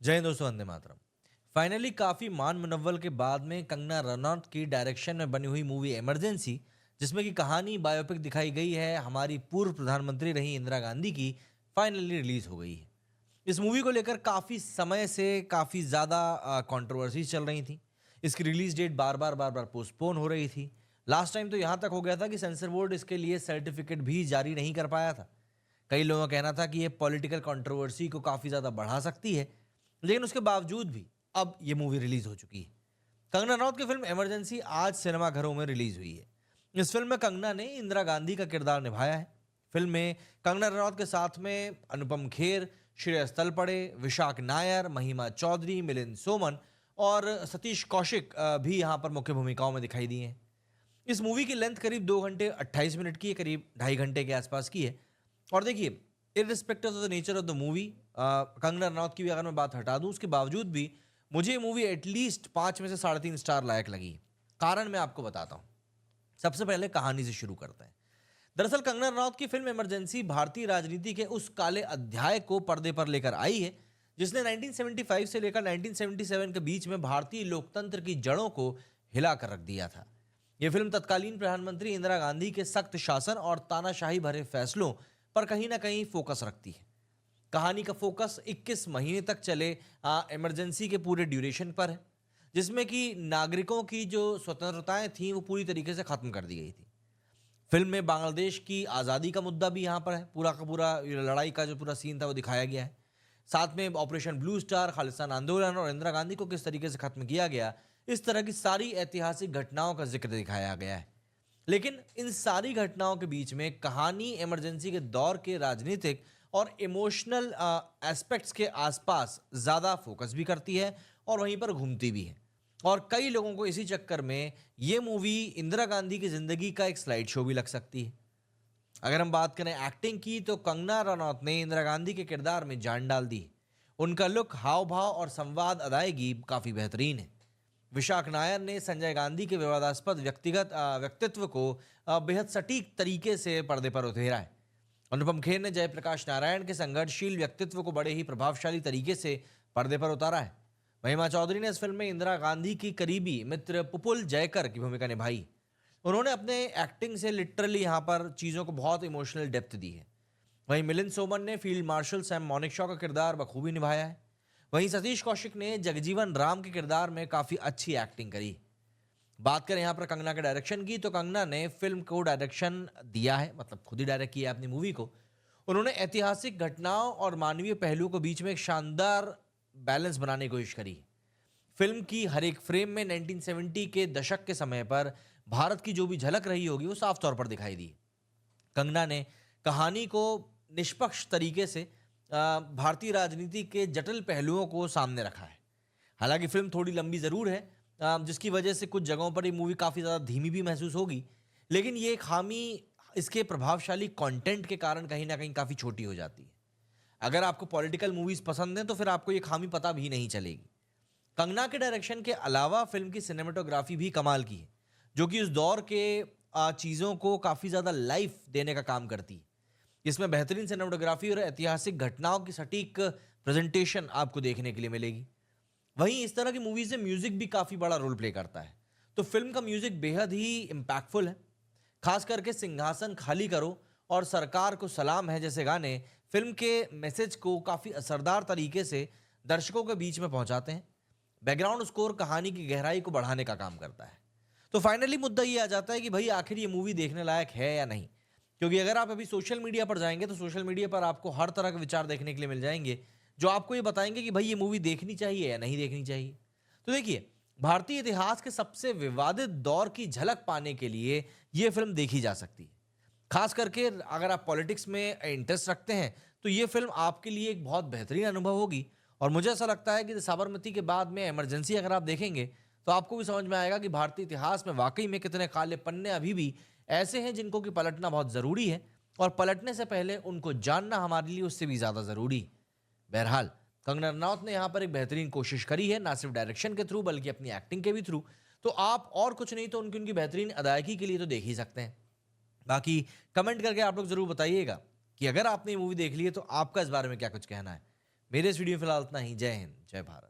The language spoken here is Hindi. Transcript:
जय हिंद दोस्तों, वंदे मातरम। फाइनली काफी मान मुनव्वल के बाद में कंगना रनौत की डायरेक्शन में बनी हुई मूवी इमरजेंसी, जिसमें की कहानी बायोपिक दिखाई गई है हमारी पूर्व प्रधानमंत्री रही इंदिरा गांधी की, फाइनली रिलीज हो गई है। इस मूवी को लेकर काफी समय से काफी ज्यादा कंट्रोवर्सी चल रही थी। इसकी रिलीज डेट बार बार पोस्टपोन हो रही थी। लास्ट टाइम तो यहां तक हो गया था कि सेंसर बोर्ड इसके लिए सर्टिफिकेट भी जारी नहीं कर पाया था। कई लोगों का कहना था कि ये पॉलिटिकल कंट्रोवर्सी को काफी ज्यादा बढ़ा सकती है, लेकिन उसके बावजूद भी अब ये मूवी रिलीज हो चुकी है। कंगना रनौत की फिल्म इमरजेंसी आज सिनेमाघरों में रिलीज हुई है। इस फिल्म में कंगना ने इंदिरा गांधी का किरदार निभाया है। फिल्म में कंगना रनौत के साथ में अनुपम खेर, श्रेयस तलपड़े, विशाख नायर, महिमा चौधरी, मिलिंद सोमन और सतीश कौशिक भी यहाँ पर मुख्य भूमिकाओं में दिखाई दिए हैं। इस मूवी की लेंथ करीब 2 घंटे 28 मिनट की है, करीब 2.5 घंटे के आसपास की है। और देखिए, irrespective of the nature of the movie, Kangana Ranaut की भी अगर मैं बात हटा दूं, उसके बावजूद भी मुझे ये मूवी एटलीस्ट 5 में से 3.5 स्टार लायक लगी। कारण मैं आपको बताता हूं। सबसे पहले कहानी से शुरू करते हैं। दरअसल कंगना रनौत की फिल्म इमरजेंसी भारतीय राजनीति के उस काले अध्याय को पर्दे पर लेकर आई है जिसने 1975 से लेकर 1977 के बीच में भारतीय लोकतंत्र की जड़ों को हिला कर रख दिया था। यह फिल्म तत्कालीन प्रधानमंत्री इंदिरा गांधी के सख्त शासन और तानाशाही भरे फैसलों पर कहीं ना कहीं फोकस रखती है। कहानी का फोकस 21 महीने तक चले इमरजेंसी के पूरे ड्यूरेशन पर है, जिसमें कि नागरिकों की जो स्वतंत्रताएं थीं वो पूरी तरीके से खत्म कर दी गई थी। फिल्म में बांग्लादेश की आज़ादी का मुद्दा भी यहाँ पर है। पूरा का पूरा ये लड़ाई का जो पूरा सीन था वो दिखाया गया है। साथ में ऑपरेशन ब्लू स्टार, खालिस्तान आंदोलन और इंदिरा गांधी को किस तरीके से खत्म किया गया, इस तरह की सारी ऐतिहासिक घटनाओं का जिक्र दिखाया गया है। लेकिन इन सारी घटनाओं के बीच में कहानी इमरजेंसी के दौर के राजनीतिक और इमोशनल एस्पेक्ट्स के आसपास ज़्यादा फोकस भी करती है और वहीं पर घूमती भी है। और कई लोगों को इसी चक्कर में ये मूवी इंदिरा गांधी की जिंदगी का एक स्लाइड शो भी लग सकती है। अगर हम बात करें एक्टिंग की, तो कंगना रनौत ने इंदिरा गांधी के किरदार में जान डाल दी है। उनका लुक, हाव भाव और संवाद अदायगी काफी बेहतरीन है। विशाख नायर ने संजय गांधी के विवादास्पद व्यक्तिगत व्यक्तित्व को बेहद सटीक तरीके से पर्दे पर उकेरा है। अनुपम खेर ने जयप्रकाश नारायण के संघर्षशील व्यक्तित्व को बड़े ही प्रभावशाली तरीके से पर्दे पर उतारा है। महिमा चौधरी ने इस फिल्म में इंदिरा गांधी की करीबी मित्र पुपुल जयकर की भूमिका निभाई। उन्होंने अपने एक्टिंग से लिटरली यहाँ पर चीज़ों को बहुत इमोशनल डेप्थ दी है। वहीं मिलिंद सोमन ने फील्ड मार्शल सैम मॉनिकशॉ का किरदार बखूबी निभाया है। वहीं सतीश कौशिक ने जगजीवन राम के किरदार में काफ़ी अच्छी एक्टिंग करी। बात करें यहाँ पर कंगना के डायरेक्शन की, तो कंगना ने फिल्म को डायरेक्शन दिया है, मतलब खुद ही डायरेक्ट किया है अपनी मूवी को। उन्होंने ऐतिहासिक घटनाओं और मानवीय पहलुओं के बीच में एक शानदार बैलेंस बनाने की कोशिश करी। फिल्म की हर एक फ्रेम में 1970 के दशक के समय पर भारत की जो भी झलक रही होगी वो साफ तौर पर दिखाई दी। कंगना ने कहानी को निष्पक्ष तरीके से भारतीय राजनीति के जटिल पहलुओं को सामने रखा है। हालांकि फिल्म थोड़ी लंबी ज़रूर है, जिसकी वजह से कुछ जगहों पर ये मूवी काफ़ी ज़्यादा धीमी भी महसूस होगी, लेकिन ये खामी इसके प्रभावशाली कंटेंट के कारण कहीं ना कहीं काफ़ी छोटी हो जाती है। अगर आपको पॉलिटिकल मूवीज़ पसंद हैं तो फिर आपको ये खामी पता भी नहीं चलेगी। कंगना के डायरेक्शन के अलावा फिल्म की सिनेमेटोग्राफी भी कमाल की है, जो कि उस दौर के चीज़ों को काफ़ी ज़्यादा लाइफ देने का काम करती है। इसमें बेहतरीन सिनेमेटोग्राफी और ऐतिहासिक घटनाओं की सटीक प्रेजेंटेशन आपको देखने के लिए मिलेगी। वहीं इस तरह की मूवीज़ में म्यूज़िक भी काफ़ी बड़ा रोल प्ले करता है। तो फिल्म का म्यूज़िक बेहद ही इम्पैक्टफुल है। खास करके सिंहासन खाली करो और सरकार को सलाम है जैसे गाने फिल्म के मैसेज को काफ़ी असरदार तरीके से दर्शकों के बीच में पहुंचाते हैं। बैकग्राउंड स्कोर कहानी की गहराई को बढ़ाने का काम करता है। तो फाइनली मुद्दा ये आ जाता है कि भाई आखिर ये मूवी देखने लायक है या नहीं। क्योंकि अगर आप अभी सोशल मीडिया पर जाएंगे तो सोशल मीडिया पर आपको हर तरह के विचार देखने के लिए मिल जाएंगे, जो आपको ये बताएंगे कि भाई ये मूवी देखनी चाहिए या नहीं देखनी चाहिए। तो देखिए, भारतीय इतिहास के सबसे विवादित दौर की झलक पाने के लिए ये फिल्म देखी जा सकती है। खास करके अगर आप पॉलिटिक्स में इंटरेस्ट रखते हैं तो ये फिल्म आपके लिए एक बहुत बेहतरीन अनुभव होगी। और मुझे ऐसा लगता है कि साबरमती के बाद में इमरजेंसी अगर आप देखेंगे तो आपको भी समझ में आएगा कि भारतीय इतिहास में वाकई में कितने काले पन्ने अभी भी ऐसे हैं जिनको कि पलटना बहुत ज़रूरी है, और पलटने से पहले उनको जानना हमारे लिए उससे भी ज़्यादा ज़रूरी। बहरहाल, कंगना रनौत ने यहाँ पर एक बेहतरीन कोशिश करी है, ना सिर्फ डायरेक्शन के थ्रू बल्कि अपनी एक्टिंग के भी थ्रू। तो आप और कुछ नहीं तो उनकी उनकी बेहतरीन अदायगी के लिए तो देख ही सकते हैं। बाकी कमेंट करके आप लोग ज़रूर बताइएगा कि अगर आपने ये मूवी देख ली है तो आपका इस बारे में क्या कुछ कहना है। मेरे इस वीडियो में फिलहाल इतना ही। जय हिंद, जय भारत।